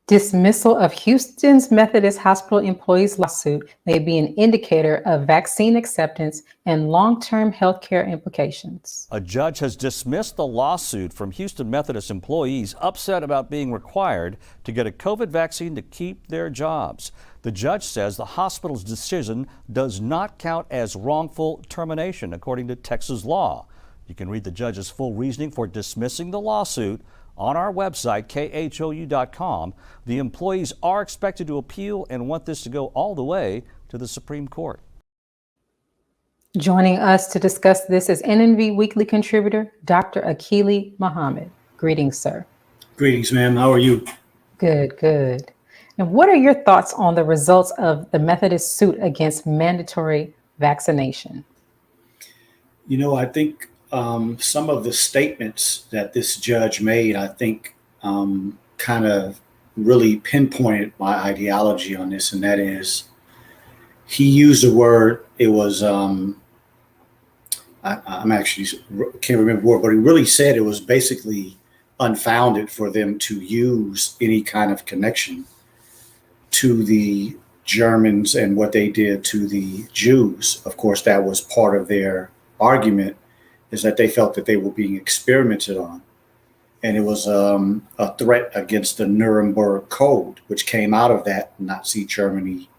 Dismissal of Houston's Methodist Hospital employees' lawsuit may be an indicator of vaccine acceptance and long-term healthcare implications. A judge has dismissed the lawsuit from Houston Methodist employees upset about being required to get a COVID vaccine to keep their jobs. The judge says the hospital's decision does not count as wrongful termination, according to Texas law. You can read the judge's full reasoning for dismissing the lawsuit on our website, khou.com. The employees are expected to appeal and want this to go all the way to the Supreme Court. Joining us to discuss this is NNV Weekly contributor, Dr. Akili Muhammad. Greetings, sir. Greetings, ma'am. How are you? Good, good. And what are your thoughts on the results of the Methodist suit against mandatory vaccination? You know, I think some of the statements that this judge made, I think, kind of really pinpointed my ideology on this, and that is, he used a word. It was I'm actually can't remember the word, but he really said it was basically unfounded for them to use any kind of connection to the Germans and what they did to the Jews. Of course, that was part of their argument, is that they felt that they were being experimented on. And it was a threat against the Nuremberg Code, which came out of that Nazi Germany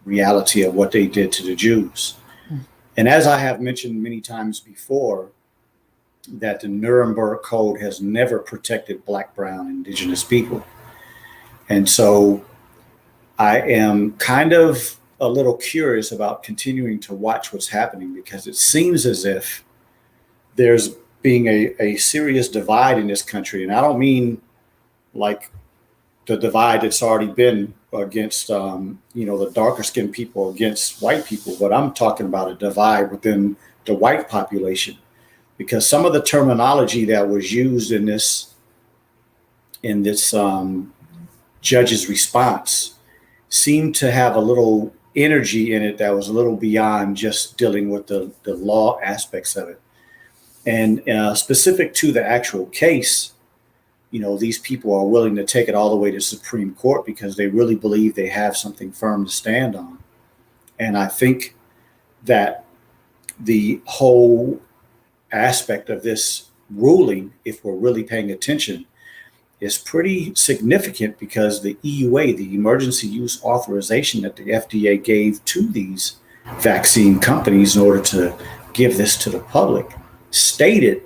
reality of what they did to the Jews. And as I have mentioned many times before, that the Nuremberg Code has never protected Black, Brown, Indigenous people. And so I am kind of a little curious about continuing to watch what's happening, because it seems as if there's being a serious divide in this country. And I don't mean like the divide that's already been against, the darker skinned people against white people, but I'm talking about a divide within the white population, because some of the terminology that was used in this judge's response seemed to have a little energy in it that was a little beyond just dealing with the law aspects of it. And specific to the actual case, these people are willing to take it all the way to Supreme Court because they really believe they have something firm to stand on. And I think that the whole aspect of this ruling, if we're really paying attention, is pretty significant, because the EUA, the emergency use authorization that the FDA gave to these vaccine companies in order to give this to the public, stated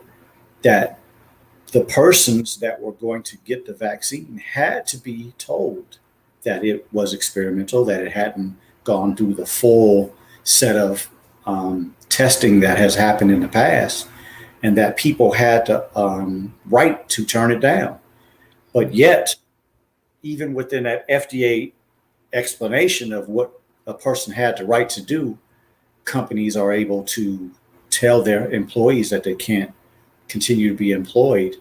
that the persons that were going to get the vaccine had to be told that it was experimental, that it hadn't gone through the full set of testing that has happened in the past, and that people had the right to turn it down. But yet, even within that FDA explanation of what a person had the right to do, companies are able to tell their employees that they can't continue to be employed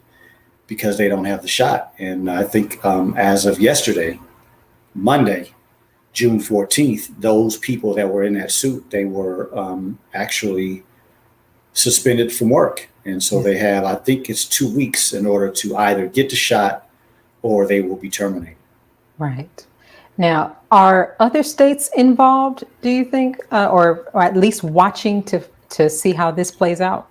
because they don't have the shot. And I think as of yesterday, Monday, June 14th, those people that were in that suit, they were actually suspended from work. And so they have, I think it's 2 weeks in order to either get the shot or they will be terminated. Right. Now, are other states involved, do you think, or at least watching to see how this plays out?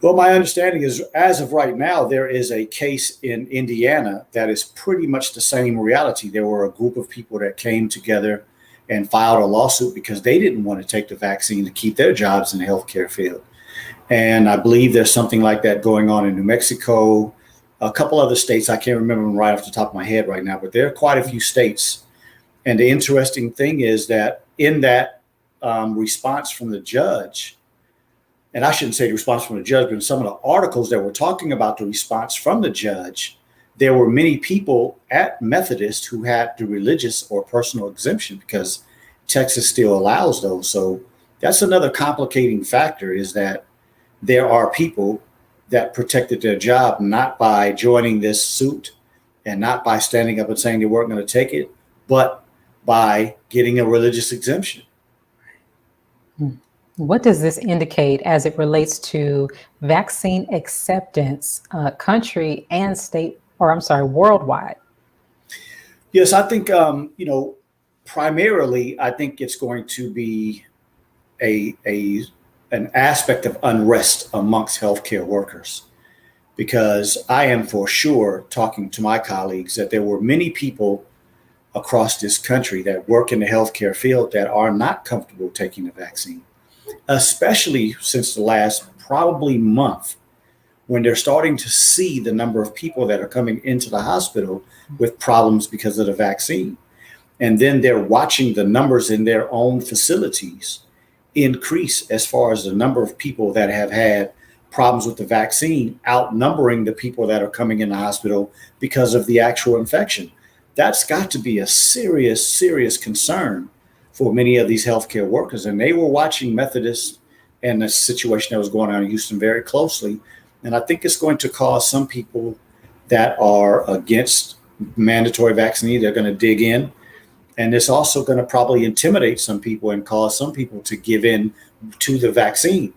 Well, my understanding is, as of right now, there is a case in Indiana that is pretty much the same reality. There were a group of people that came together and filed a lawsuit because they didn't want to take the vaccine to keep their jobs in the healthcare field. And I believe there's something like that going on in New Mexico, a couple other states. I can't remember them right off the top of my head right now, but there are quite a few states. And the interesting thing is that in that response from the judge, and I shouldn't say the response from the judge, but in some of the articles that were talking about the response from the judge, there were many people at Methodist who had the religious or personal exemption, because Texas still allows those. So that's another complicating factor, is that there are people that protected their job not by joining this suit and not by standing up and saying they weren't going to take it, but by getting a religious exemption. What does this indicate as it relates to vaccine acceptance, country and state, or I'm sorry, worldwide? Yes, I think, primarily, I think it's going to be a an aspect of unrest amongst healthcare workers, because I am for sure talking to my colleagues that there were many people across this country that work in the healthcare field that are not comfortable taking the vaccine, especially since the last probably month, when they're starting to see the number of people that are coming into the hospital with problems because of the vaccine. And then they're watching the numbers in their own facilities increase as far as the number of people that have had problems with the vaccine outnumbering the people that are coming in the hospital because of the actual infection. That's got to be a serious, serious concern for many of these healthcare workers. And they were watching Methodist and the situation that was going on in Houston very closely. And I think it's going to cause some people that are against mandatory vaccine, they're going to dig in. And it's also going to probably intimidate some people and cause some people to give in to the vaccine.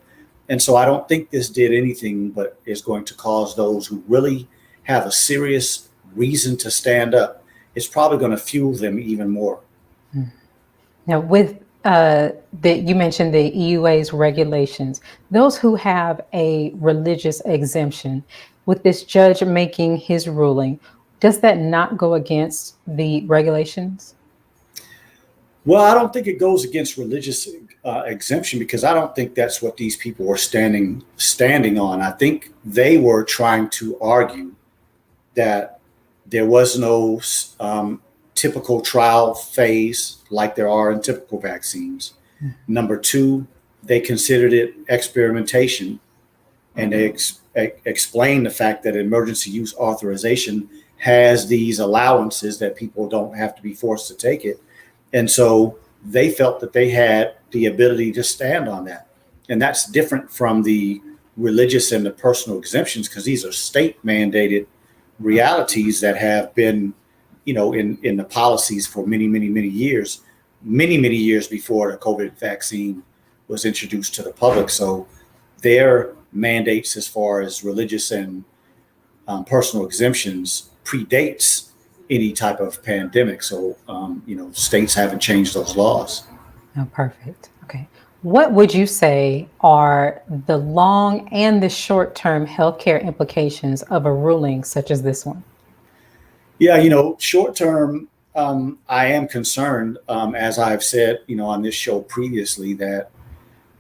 And so I don't think this did anything but is going to cause those who really have a serious reason to stand up. It's probably going to fuel them even more. Now, with you mentioned the EUA's regulations, those who have a religious exemption, with this judge making his ruling, does that not go against the regulations? Well, I don't think it goes against religious exemption, because I don't think that's what these people were standing on. I think they were trying to argue that there was no typical trial phase like there are in typical vaccines. Number two, they considered it experimentation, and they explained the fact that emergency use authorization has these allowances that people don't have to be forced to take it. And so they felt that they had the ability to stand on that. And that's different from the religious and the personal exemptions, because these are state mandated realities that have been, in the policies for many, many, many years, many years before the COVID vaccine was introduced to the public. So their mandates as far as religious and personal exemptions predates any type of pandemic. So, states haven't changed those laws. Oh, perfect. Okay. What would you say are the long and the short-term healthcare implications of a ruling such as this one? Yeah, short term, I am concerned, as I've said, on this show previously, that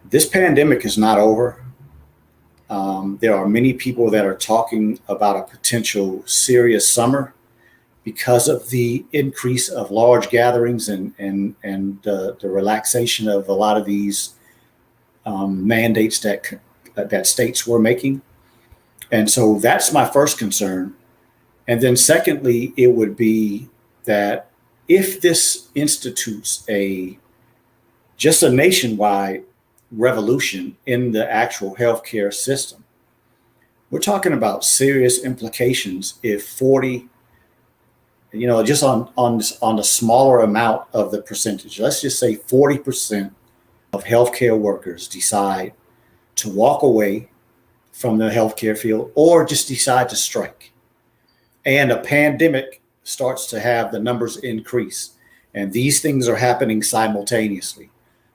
this pandemic is not over. There are many people that are talking about a potential serious summer because of the increase of large gatherings and the relaxation of a lot of these mandates that states were making. And so that's my first concern. And then secondly, it would be that if this institutes just a nationwide revolution in the actual healthcare system, we're talking about serious implications if 40, just on the smaller amount of the percentage, let's just say 40% of healthcare workers decide to walk away from the healthcare field or just decide to strike. And a pandemic starts to have the numbers increase. And these things are happening simultaneously.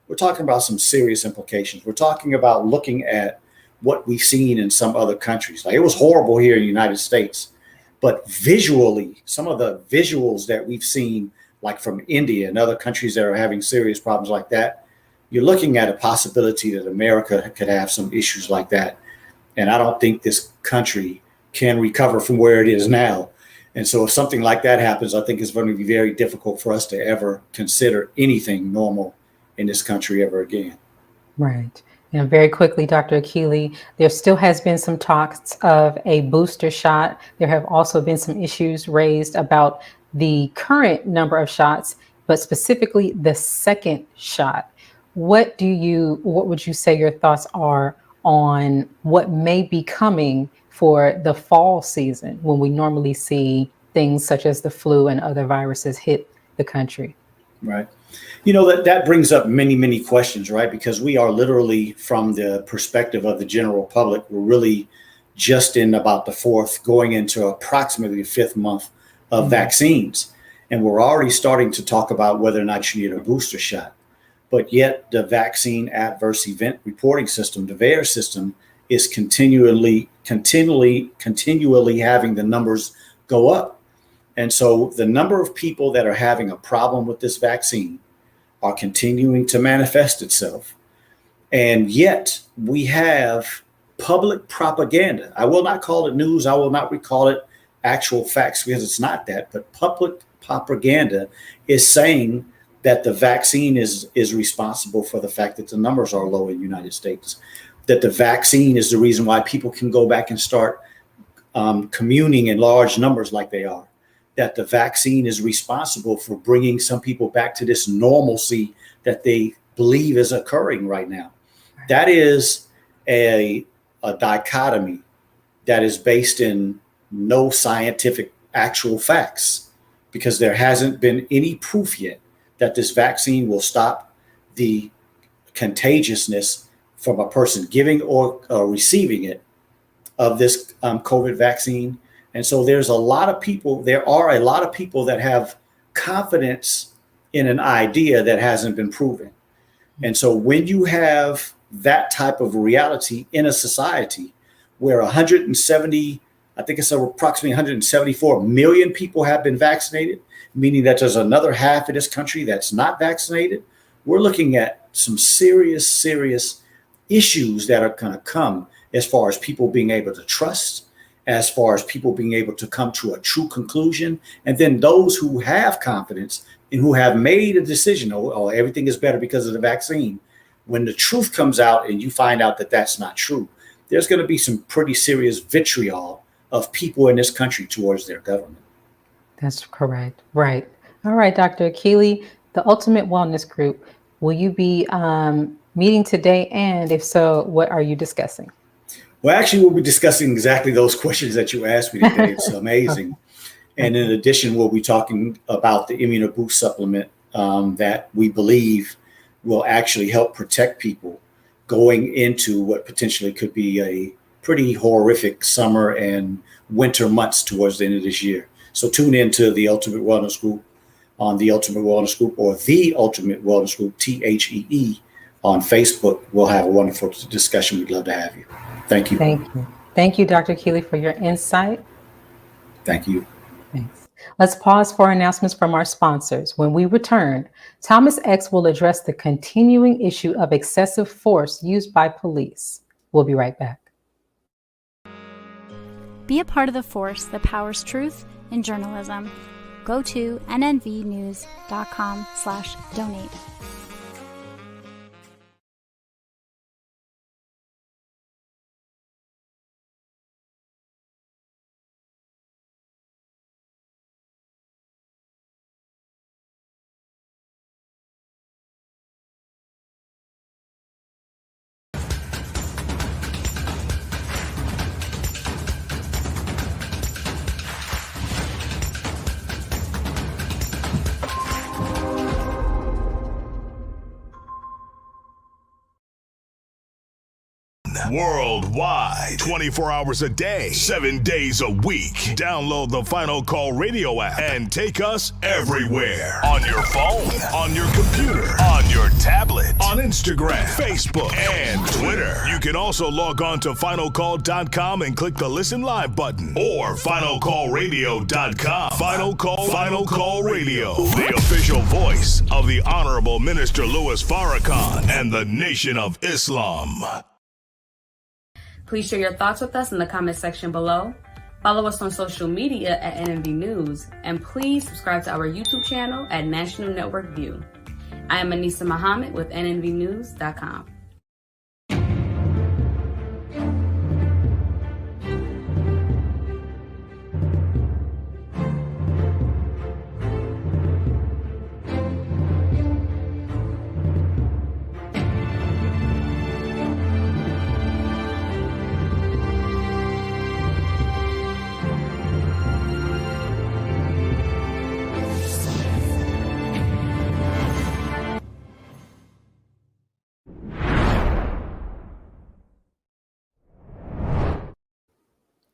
We're talking about some serious implications. We're talking about looking at what we've seen in some other countries. Like, it was horrible here in the United States, but visually, some of the visuals that we've seen, like from India and other countries that are having serious problems like that, you're looking at a possibility that America could have some issues like that. And I don't think this country can recover from where it is now. And so if something like that happens, I think it's going to be very difficult for us to ever consider anything normal in this country ever again. Right. And very quickly, Dr. Akili, there still has been some talks of a booster shot. There have also been some issues raised about the current number of shots, but specifically the second shot. What would you say your thoughts are on what may be coming for the fall season, when we normally see things such as the flu and other viruses hit the country? Right. That brings up many, many questions, right? Because we are literally, from the perspective of the general public, we're really just in about the fourth, going into approximately the fifth month of vaccines. And we're already starting to talk about whether or not you need a booster shot. But yet the vaccine adverse event reporting system, the VAER system, is continually having the numbers go up. And so the number of people that are having a problem with this vaccine are continuing to manifest itself. And yet we have public propaganda. I will not call it news. I will not recall it actual facts because it's not that, but public propaganda is saying that the vaccine is responsible for the fact that the numbers are low in the United States, that the vaccine is the reason why people can go back and start communing in large numbers like they are, that the vaccine is responsible for bringing some people back to this normalcy that they believe is occurring right now. That is a dichotomy that is based in no scientific actual facts, because there hasn't been any proof yet that this vaccine will stop the contagiousness from a person giving or receiving it of this COVID vaccine. And so there are a lot of people that have confidence in an idea that hasn't been proven. And so when you have that type of reality in a society where 170, I think it's approximately 174 million people have been vaccinated, meaning that there's another half of this country that's not vaccinated, we're looking at some serious issues that are going to come as far as people being able to trust, as far as people being able to come to a true conclusion. And then those who have confidence and who have made a decision, oh, everything is better because of the vaccine. When the truth comes out and you find out that that's not true, there's going to be some pretty serious vitriol of people in this country towards their government. That's correct. Right. All right, Dr. Akili, the Ultimate Wellness Group, will you be meeting today? And if so, what are you discussing? Well, actually, we'll be discussing exactly those questions that you asked me today. It's amazing. And in addition, we'll be talking about the ImmunoBoost supplement that we believe will actually help protect people going into what potentially could be a pretty horrific summer and winter months towards the end of this year. So tune into the Ultimate Wellness Group on the Ultimate Wellness Group, or the Ultimate Wellness Group, THEE, on Facebook. We'll have a wonderful discussion. We'd love to have you. Thank you. Thank you. Thank you, Dr. Akili, for your insight. Thank you. Thanks. Let's pause for announcements from our sponsors. When we return, Thomas X will address the continuing issue of excessive force used by police. We'll be right back. Be a part of the force that powers truth in journalism. Go to nnvnews.com/donate. Worldwide, 24 hours a day, 7 days a week. Download the Final Call Radio app and take us everywhere. On your phone, on your computer, on your tablet, on Instagram, Facebook, and Twitter. You can also log on to finalcall.com and click the Listen Live button, or finalcallradio.com. Final Call Radio, the official voice of the Honorable Minister Louis Farrakhan and the Nation of Islam. Please share your thoughts with us in the comment section below. Follow us on social media at NNV News, and please subscribe to our YouTube channel at National Network View. I am Amirah Muhammad with nnvnews.com.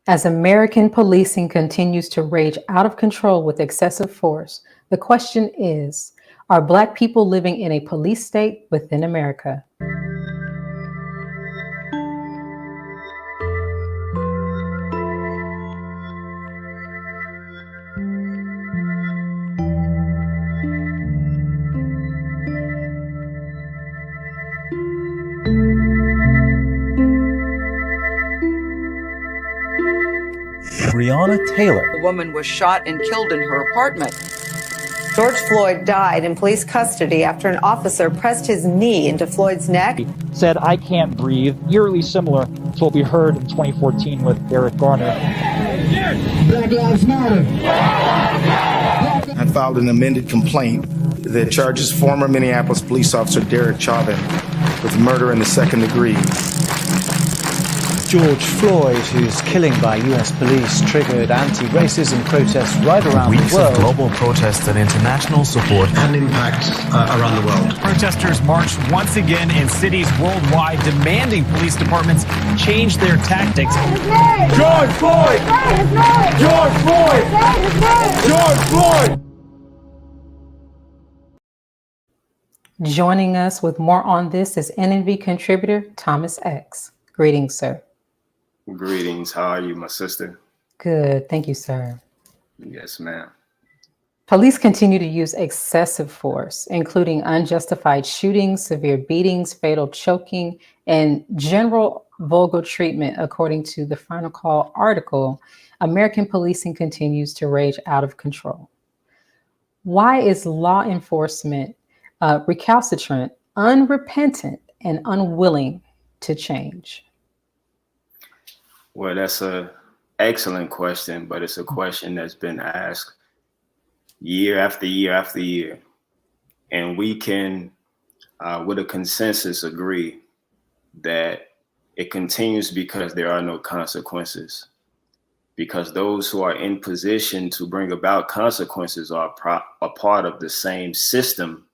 As American policing continues to rage out of control with excessive force, The question is, are Black people living in a police state within America? Breonna Taylor. A woman was shot and killed in her apartment. George Floyd died in police custody after an officer pressed his knee into Floyd's neck. He said, "I can't breathe," eerily similar to what we heard in 2014 with Eric Garner. Black Lives Matter. I filed an amended complaint that charges former Minneapolis police officer Derek Chauvin with murder in the second degree. George Floyd, whose killing by U.S. police triggered anti-racism protests right around the Weeks world. of global protests and international support And impact around the world. Protesters marched once again in cities worldwide, demanding police departments change their tactics. George Floyd! George Floyd! George Floyd! Joining us with more on this is NNV contributor Thomas X. Greetings, sir. Greetings. How are you, my sister? Good. Thank you, sir. Yes, ma'am. Police continue to use excessive force, including unjustified shootings, severe beatings, fatal choking, and general vulgar treatment, according to the Final Call article. American policing continues to rage out of control. Why is law enforcement recalcitrant, unrepentant, and unwilling to change? Well, that's an excellent question, but it's a question that's been asked year after year after year. And we can, with a consensus, agree that it continues because there are no consequences. Because those who are in position to bring about consequences are a part of the same system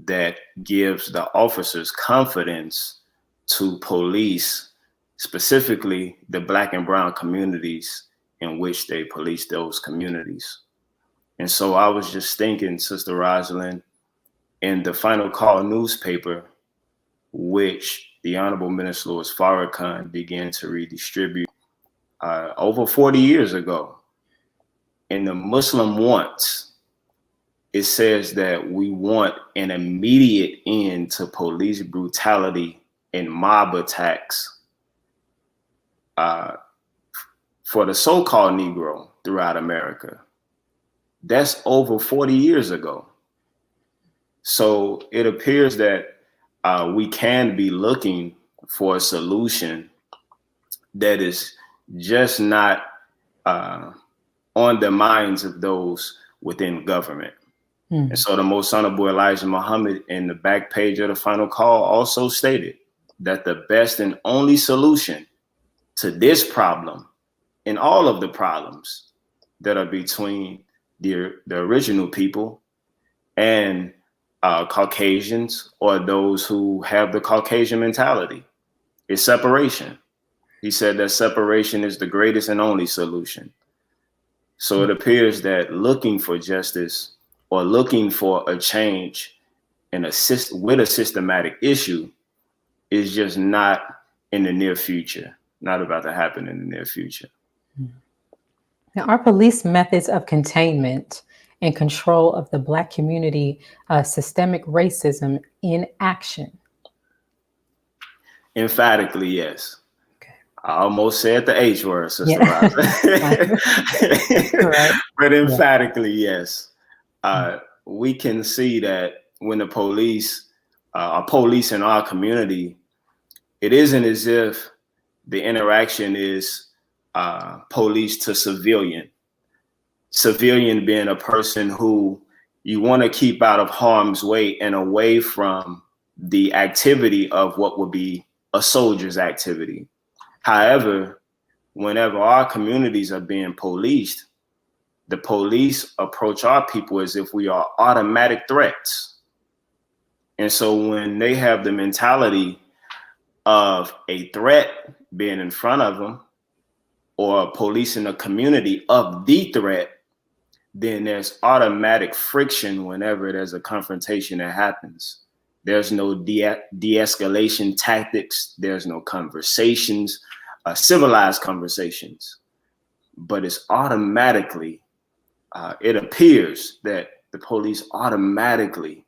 that gives the officers confidence to police, specifically the Black and brown communities in which they police those communities. And so I was just thinking, Sister Rosalind, in the Final Call newspaper, which the Honorable Minister Louis Farrakhan began to redistribute over 40 years ago, in the Muslim wants, it says that we want an immediate end to police brutality and mob attacks for the so-called Negro throughout America. That's over 40 years ago. So it appears that we can be looking for a solution that is just not on the minds of those within government. And so the Most Honorable Elijah Muhammad in the back page of the Final Call also stated that the best and only solution to this problem and all of the problems that are between the original people and Caucasians or those who have the Caucasian mentality is separation. He said that separation is the greatest and only solution. So it appears that looking for justice or looking for a change with a systematic issue is just not in the near future, not about to happen in the near future. Now, are police methods of containment and control of the Black community systemic racism in action? Emphatically, yes. Okay. I almost said the H word, Sister Rosa. But emphatically, yes. We can see that when the police are policing our community, it isn't as if the interaction is police to civilian. Civilian being a person who you want to keep out of harm's way and away from the activity of what would be a soldier's activity. However, whenever our communities are being policed, the police approach our people as if we are automatic threats. And so when they have the mentality of a threat being in front of them or policing a community of the threat, then there's automatic friction whenever there's a confrontation that happens. There's no de-escalation tactics. There's no conversations, civilized conversations. But it's automatically, it appears that the police automatically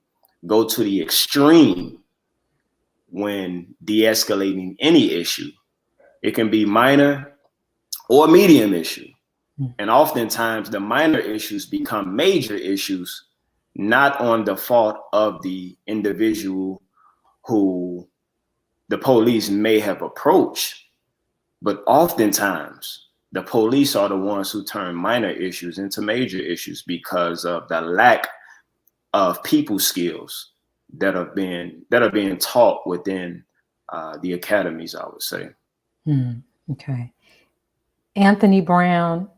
go to the extreme when de-escalating any issue. It can be minor or medium issue. And oftentimes the minor issues become major issues, not on the fault of the individual who the police may have approached, but oftentimes the police are the ones who turn minor issues into major issues because of the lack of people skills that are being taught within the academies, I would say. Okay. Anthony Brown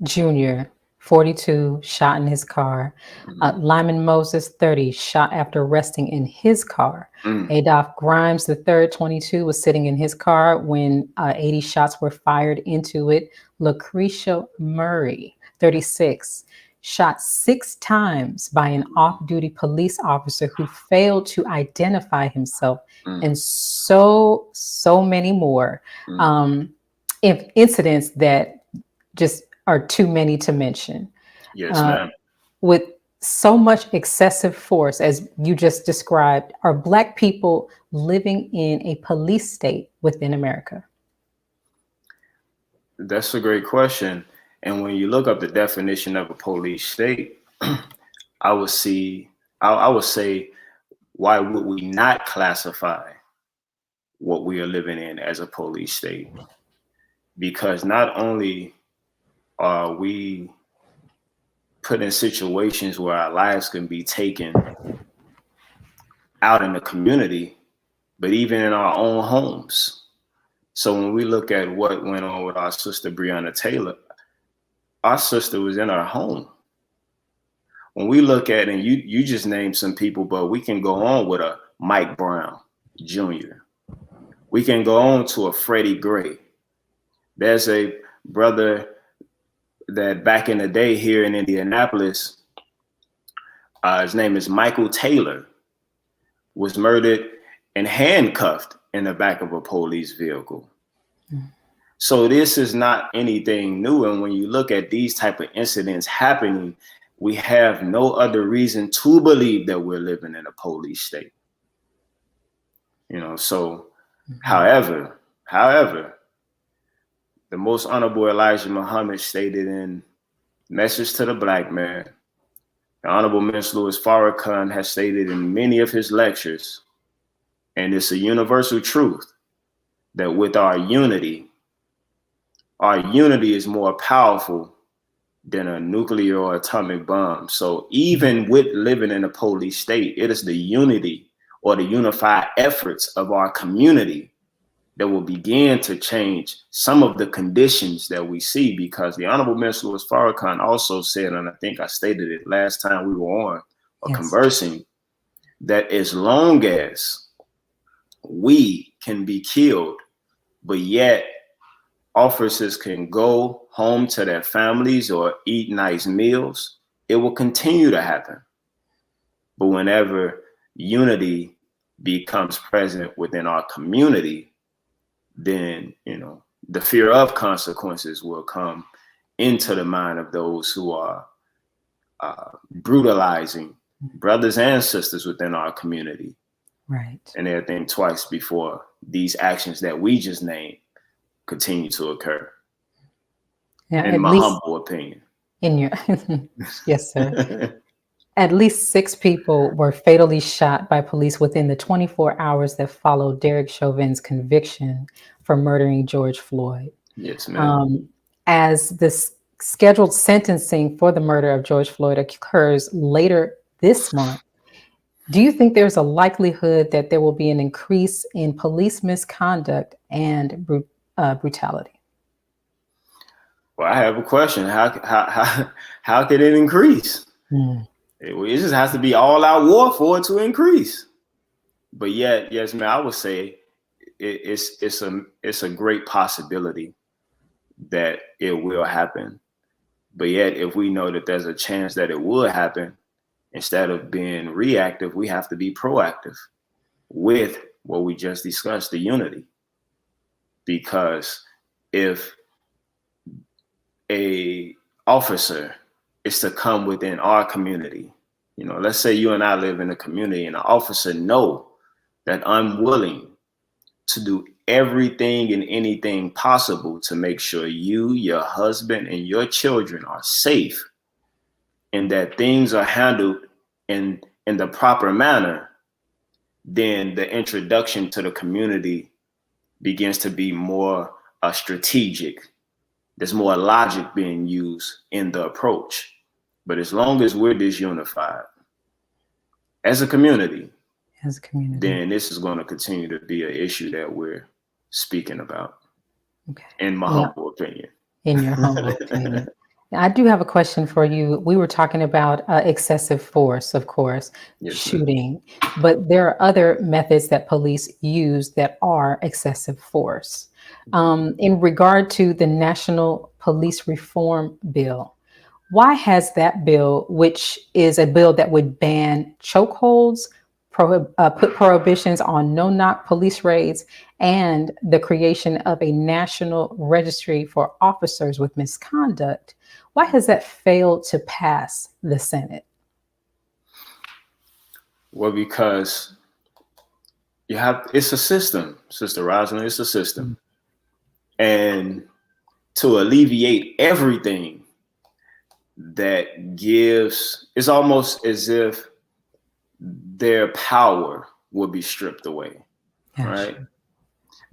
Jr., 42, shot in his car. Lyman Moses, 30, shot after resting in his car. Adolph Grimes III, 22, was sitting in his car when 80 shots were fired into it. Lucretia Murray, 36, shot 6 times by an off-duty police officer who failed to identify himself, and so many more incidents that just are too many to mention. Yes, ma'am. With so much excessive force, as you just described, are Black people living in a police state within America? That's a great question. And when you look up the definition of a police state, I would say, why would we not classify what we are living in as a police state? Because not only are we put in situations where our lives can be taken out in the community, but even in our own homes. So when we look at what went on with our sister Breonna Taylor, our sister was in her home. When we look at, and you just named some people, but we can go on with a Mike Brown Jr. We can go on to a Freddie Gray. There's a brother that back in the day here in Indianapolis, his name is Michael Taylor, was murdered and handcuffed in the back of a police vehicle. So this is not anything new. And when you look at these type of incidents happening, we have no other reason to believe that we're living in a police state. You know, so however, the most honorable Elijah Muhammad stated in Message to the Black Man, the Honorable Minister Louis Farrakhan has stated in many of his lectures, and it's a universal truth, that with our unity is more powerful than a nuclear or atomic bomb. So even with living in a police state, it is the unity or the unified efforts of our community that will begin to change some of the conditions that we see, because the Honorable Minister Louis Farrakhan also said, and I think I stated it last time we were on or conversing, that as long as we can be killed, but yet officers can go home to their families or eat nice meals, it will continue to happen. But whenever unity becomes present within our community, then, you know, the fear of consequences will come into the mind of those who are brutalizing brothers and sisters within our community. Right. And they'll think twice before these actions that we just named continue to occur. Yeah, in my humble opinion. In your yes, sir. At least 6 people were fatally shot by police within the 24 hours that followed Derek Chauvin's conviction for murdering George Floyd. Yes, ma'am. As the scheduled sentencing for the murder of George Floyd occurs later this month, do you think there's a likelihood that there will be an increase in police misconduct and brutality? Well, I have a question. How could it increase? It just has to be all-out war for it to increase. But yet, yes, man, I would say it's a great possibility that it will happen, But yet, if we know that there's a chance that it would happen, instead of being reactive, we have to be proactive with what we just discussed, the unity. Because if a officer is to come within our community, you know, let's say you and I live in a community and an officer know that I'm willing to do everything and anything possible to make sure you, your husband, and your children are safe and that things are handled in the proper manner, then the introduction to the community begins to be more strategic. There's more logic being used in the approach. But as long as we're disunified as a community, then this is going to continue to be an issue that we're speaking about, in my humble opinion. In your humble opinion. I do have a question for you. We were talking about excessive force, of course, shooting, but there are other methods that police use that are excessive force. In regard to the National Police Reform Bill, why has that bill, which is a bill that would ban chokeholds, put prohibitions on no-knock police raids, and the creation of a national registry for officers with misconduct, why has that failed to pass the Senate? Well, because it's a system, Sister Rosalind, it's a system. And to alleviate everything that gives, it's almost as if their power will be stripped away, right?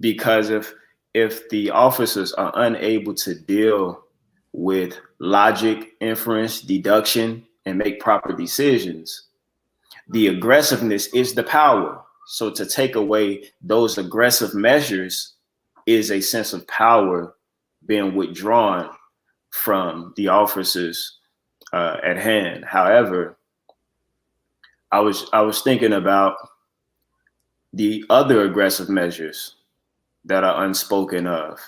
Because if the officers are unable to deal with logic, inference, deduction, and make proper decisions, the aggressiveness is the power. So to take away those aggressive measures is a sense of power being withdrawn from the officers at hand. However, I was thinking about the other aggressive measures that are unspoken of,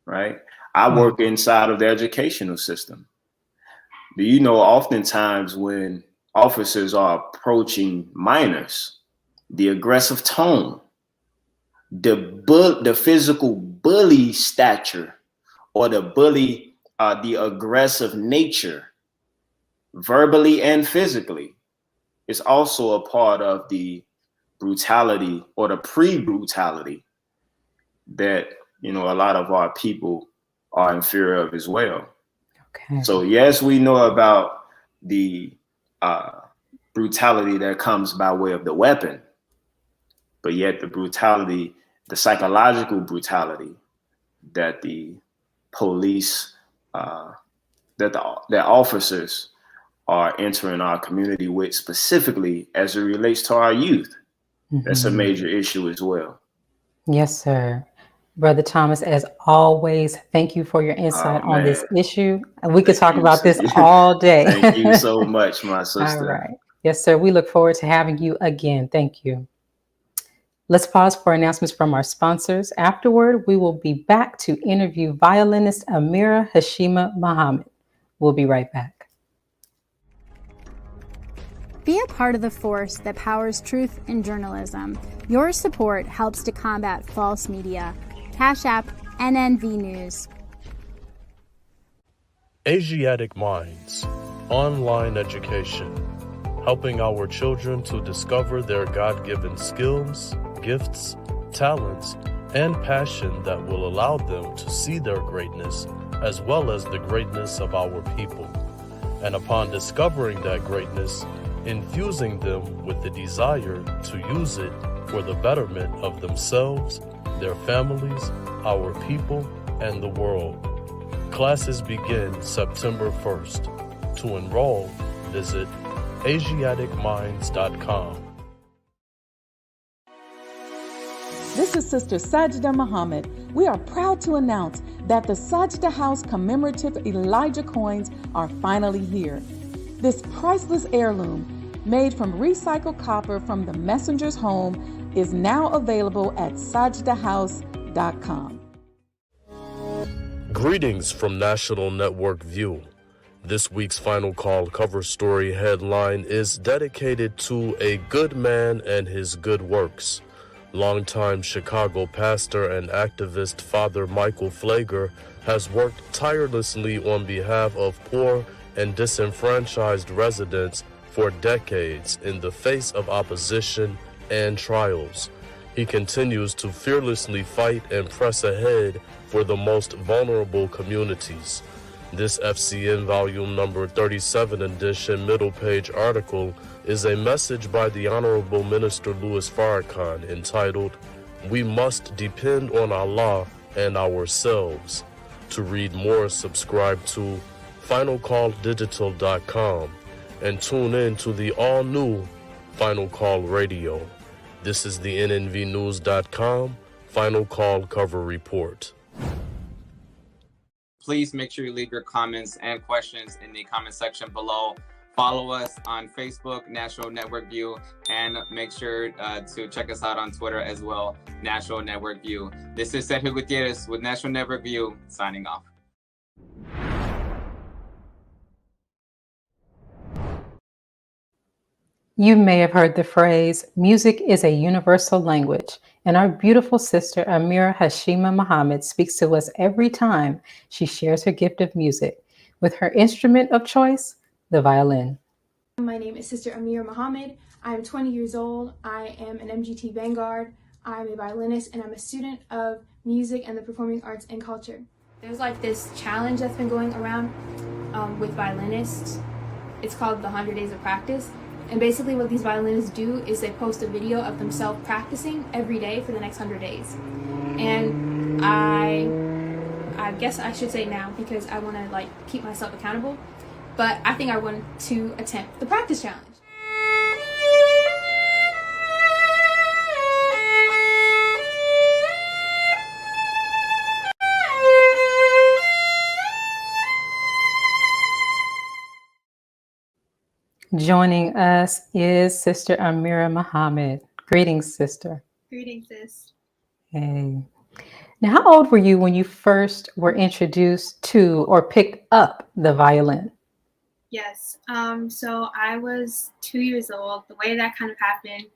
right? I work inside of the educational system. Do you know oftentimes when officers are approaching minors, the aggressive tone, the physical bully stature, or the aggressive nature, verbally and physically, is also a part of the brutality or the pre-brutality that, you know, a lot of our people are in fear of as well. So yes, we know about the brutality that comes by way of the weapon, but yet the brutality, the psychological brutality that the police, that officers are entering our community with, specifically as it relates to our youth, that's a major issue as well. Yes, sir. Brother Thomas, as always, thank you for your insight on this issue. And we could talk about this all day. Thank you so much, my sister. All right. Yes, sir. We look forward to having you again. Thank you. Let's pause for announcements from our sponsors. Afterward, we will be back to interview violinist Amirah Hashimah Muhammad. We'll be right back. Be a part of the force that powers truth in journalism. Your support helps to combat false media. Cash App, NNV News. Asiatic Minds, online education, helping our children to discover their God-given skills, gifts, talents, and passion that will allow them to see their greatness as well as the greatness of our people. And upon discovering that greatness, infusing them with the desire to use it for the betterment of themselves, their families, our people, and the world. Classes begin September 1st. To enroll, visit AsiaticMinds.com. This is Sister Sajda Muhammad. We are proud to announce that the Sajda House commemorative Elijah coins are finally here. This priceless heirloom, made from recycled copper from the messenger's home, is now available at sajdahouse.com. Greetings from National Network View. This week's Final Call cover story headline is dedicated to a good man and his good works. Longtime Chicago pastor and activist Father Michael Flager has worked tirelessly on behalf of poor and disenfranchised residents for decades in the face of opposition and trials. He continues to fearlessly fight and press ahead for the most vulnerable communities. This FCN volume number 37 edition middle page article is a message by the Honorable Minister Louis Farrakhan entitled, "We Must Depend on Allah and Ourselves." To read more, subscribe to finalcalldigital.com and tune in to the all-new Final Call Radio. This is the nnvnews.com Final Call cover report. Please make sure you leave your comments and questions in the comment section below. Follow us on Facebook, National Network View, and make sure to check us out on Twitter as well, National Network View. This is Sergio Gutierrez with National Network View, signing off. You may have heard the phrase, music is a universal language, and our beautiful sister Amirah Hashimah Muhammad speaks to us every time she shares her gift of music with her instrument of choice, the violin. My name is Sister Amirah Muhammad. I'm 20 years old. I am an MGT Vanguard. I'm a violinist, and I'm a student of music and the performing arts and culture. There's like this challenge that's been going around with violinists. It's called the 100 Days of Practice. And basically what these violinists do is they post a video of themselves practicing every day for the next 100 days. And I guess I should say now, because I want to like keep myself accountable, but I think I want to attempt the practice challenge. Joining us is Sister Amirah Muhammad. Greetings, sister. Greetings, sis. Hey. Now, how old were you when you first were introduced to or picked up the violin? Yes, so I was 2 years old. The way that kind of happened,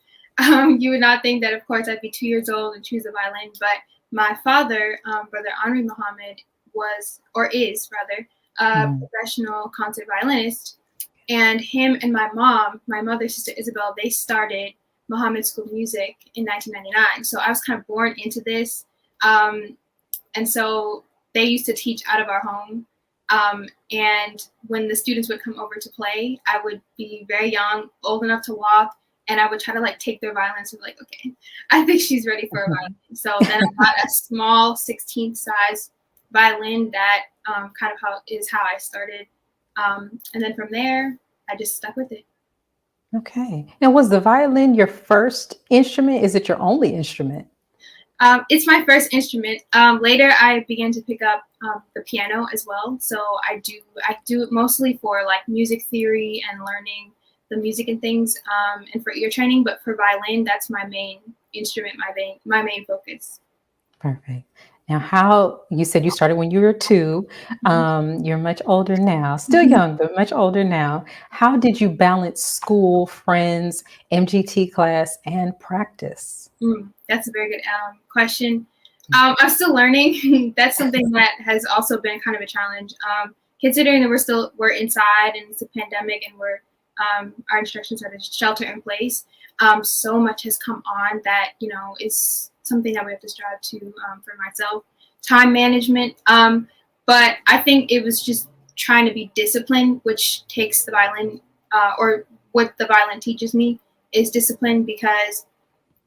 you would not think that, of course, I'd be 2 years old and choose a violin, but my father, Brother Amirah Muhammad, was, or is rather, a professional concert violinist. And him and my mom, my mother, Sister Isabel, they started Muhammad School of Music in 1999. So I was kind of born into this. And so they used to teach out of our home. And when the students would come over to play, I would be very young, old enough to walk, and I would try to like take their violins and be like, okay, I think she's ready for a violin. So then I got a small 16th size violin that kind of how I started. And then from there, I just stuck with it. Okay. Now, was the violin your first instrument? Is it your only instrument? It's my first instrument. Later, I began to pick up the piano as well. So I do it mostly for like music theory and learning the music and things, and for ear training. But for violin, that's my main instrument, my main focus. Perfect. Now, how you said you started when you were 2. You're much older now, still young, but much older now. How did you balance school, friends, MGT class, and practice? That's a very good question. I'm still learning. That's something that has also been kind of a challenge, considering that we're inside and it's a pandemic and our instructions are to shelter in place. So much has come on that is something that we have to strive to for myself. Time management, but I think it was just trying to be disciplined, which takes the violin, or what the violin teaches me is discipline, because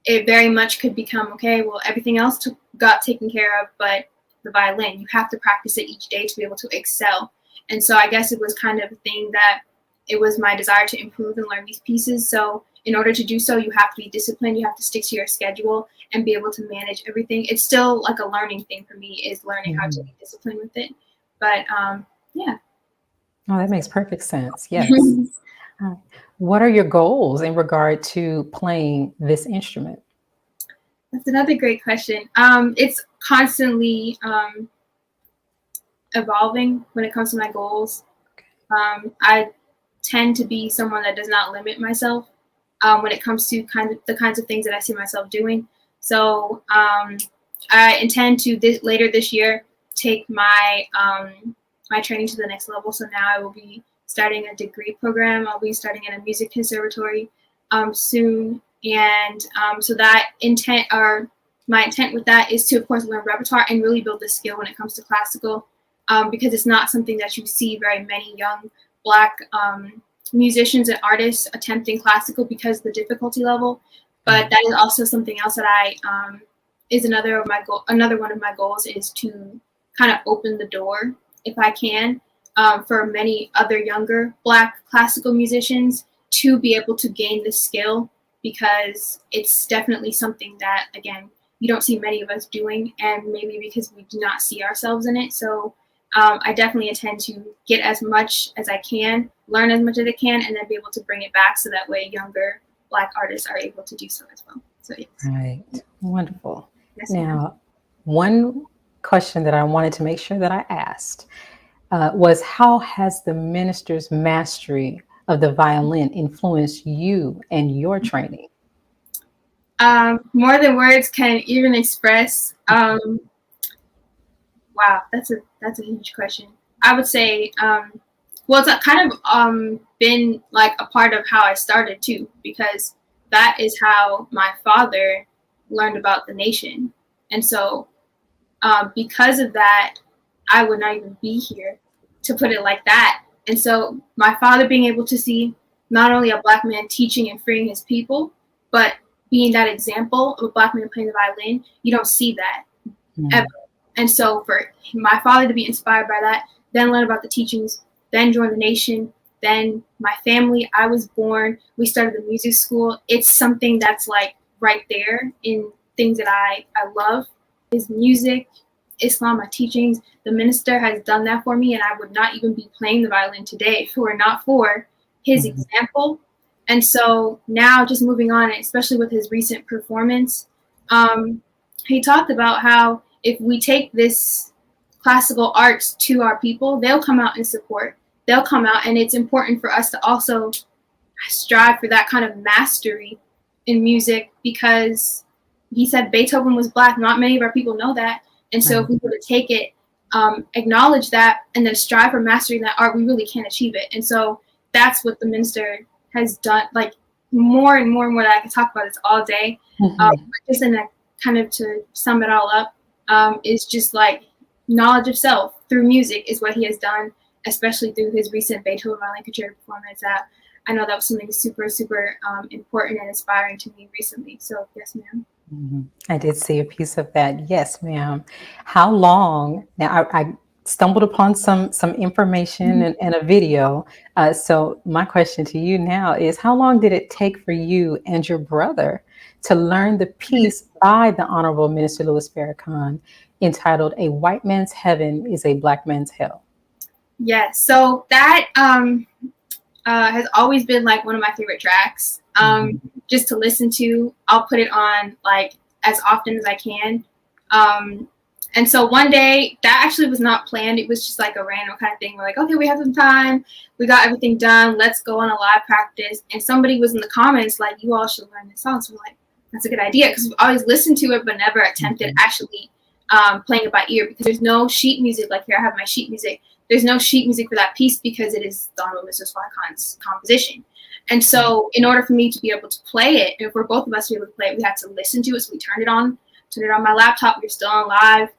it very much could become, okay, well, everything else got taken care of, but the violin, you have to practice it each day to be able to excel. And so I guess it was kind of a thing that it was my desire to improve and learn these pieces. So in order to do so, you have to be disciplined, you have to stick to your schedule and be able to manage everything. It's still like a learning thing for me, is learning how to be disciplined with it. But yeah. Oh, that makes perfect sense. Yes. What are your goals in regard to playing this instrument? That's another great question. It's constantly evolving when it comes to my goals. I tend to be someone that does not limit myself when it comes to the kinds of things that I see myself doing. So I intend to later this year take my my training to the next level. So now I will be starting a degree program. I'll be starting in a music conservatory soon, and so that my intent with that is to, of course, learn repertoire and really build the skill when it comes to classical, because it's not something that you see very many young Black musicians and artists attempting classical because of the difficulty level. But that is also something else that I is another one of my goals is to kind of open the door, if I can, for many other younger Black classical musicians to be able to gain the skill, because it's definitely something that, again, you don't see many of us doing, and maybe because we do not see ourselves in it. So I definitely intend to get as much as I can, learn as much as I can, and then be able to bring it back so that way younger Black artists are able to do so as well. So yes. Right. Wonderful. Yes, now, one question that I wanted to make sure that I asked was, how has the minister's mastery of the violin influenced you and your training? More than words can even express. Wow, that's a huge question. I would say, well, it's kind of been like a part of how I started too, because that is how my father learned about the nation, and so because of that, I would not even be here, to put it like that. And so my father being able to see not only a Black man teaching and freeing his people, but being that example of a Black man playing the violin, you don't see that ever. And so for my father to be inspired by that, then learn about the teachings, then join the nation, then my family, I was born, we started the music school. It's something that's like right there in things that I love, is music, Islam, my teachings. The minister has done that for me, and I would not even be playing the violin today if it were not for his example. And so now, just moving on, especially with his recent performance, he talked about how if we take this classical arts to our people, they'll come out and support. They'll come out, and it's important for us to also strive for that kind of mastery in music, because he said Beethoven was Black. Not many of our people know that. And so if we were to take it, acknowledge that, and then strive for mastering that art, we really can achieve it. And so that's what the minister has done, like more and more and more, that I can talk about this all day. Just in a kind of, to sum it all up, is just like knowledge of self through music is what he has done, especially through his recent Beethoven Violin Concerto performance. I know that was something super, super important and inspiring to me recently. So yes, ma'am. I did see a piece of that. Yes, ma'am. How long? Now, I stumbled upon some information and a video. So my question to you now is, how long did it take for you and your brother to learn the piece by the Honorable Minister Louis Farrakhan entitled "A White Man's Heaven is a Black Man's Hell"? Yes. So that has always been like one of my favorite tracks. Just to listen to. I'll put it on like as often as I can. And so one day, that actually was not planned. It was just like a random kind of thing. We're like, okay, we have some time. We got everything done. Let's go on a live practice. And somebody was in the comments like, you all should learn this song. So we're like, that's a good idea, because we've always listened to it but never attempted actually playing it by ear, because there's no sheet music. Like here, I have my sheet music. There's no sheet music for that piece because it is the Honorable Mr. Farrakhan's composition. And so in order for me to be able to play it, and for both of us to be able to play it, we had to listen to it. So we turned it on my laptop. We were still on live.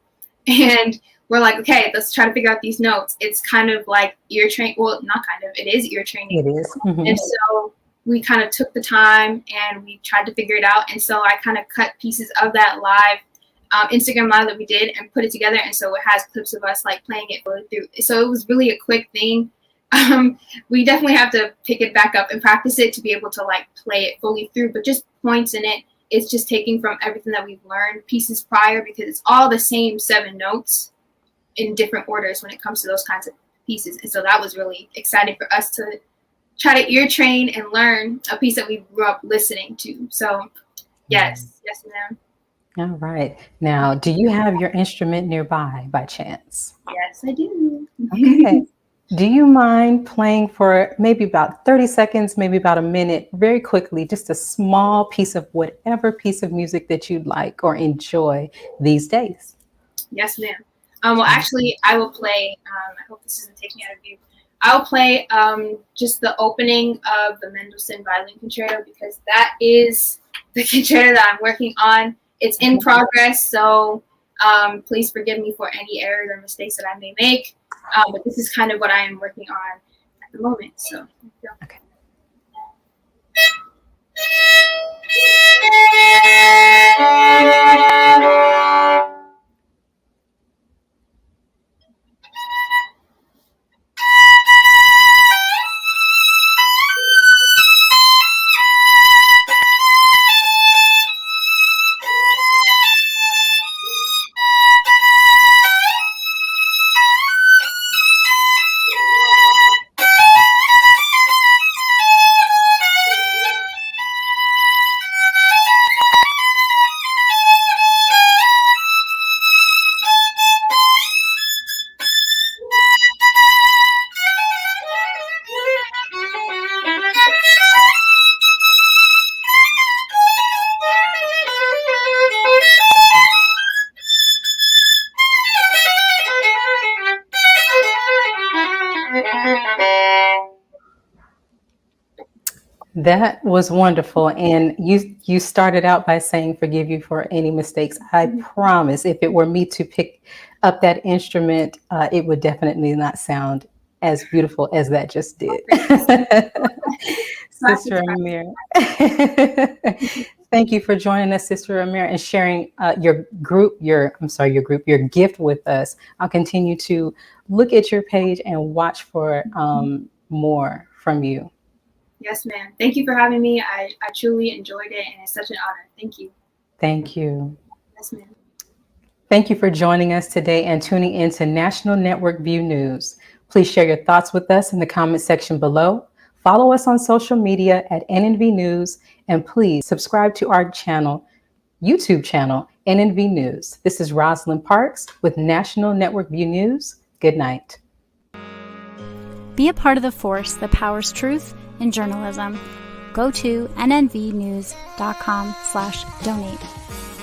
And we're like, okay, let's try to figure out these notes. It's kind of like ear training. Well, not kind of. It is ear training. It is. And so we kind of took the time and we tried to figure it out. And so I kind of cut pieces of that live Instagram live that we did and put it together. And so it has clips of us like playing it fully through. So it was really a quick thing. We definitely have to pick it back up and practice it to be able to like play it fully through, but just points in it. It's just taking from everything that we've learned pieces prior, because it's all the same 7 notes in different orders when it comes to those kinds of pieces. And so that was really exciting for us to try to ear train and learn a piece that we grew up listening to. So yes, ma'am. All right. Now, do you have your instrument nearby by chance? Yes, I do. Okay. Do you mind playing for maybe about 30 seconds, maybe about a minute, very quickly, just a small piece of whatever piece of music that you'd like or enjoy these days? Yes, ma'am. Well, actually, I will play. I hope this isn't taking out of view. I'll play just the opening of the Mendelssohn Violin Concerto, because that is the concerto that I'm working on. It's in progress, so please forgive me for any errors or mistakes that I may make. But this is kind of what I am working on at the moment. So, okay. That was wonderful. And you started out by saying, forgive you for any mistakes. I promise if it were me to pick up that instrument, it would definitely not sound as beautiful as that just did. Sister Amirah. Thank you for joining us, Sister Amirah, and sharing your gift with us. I'll continue to look at your page and watch for more from you. yes, ma'am. Thank you for having me. I truly enjoyed it, and it's such an honor. Thank you. Thank you. Yes, ma'am. Thank you for joining us today and tuning in to National Network View News. Please share your thoughts with us in the comment section below. Follow us on social media at NNV News, and please subscribe to our YouTube channel, NNV News. This is Rosalind Parks with National Network View News. Good night. Be a part of the force that powers truth in journalism. Go to nnvnews.com/donate.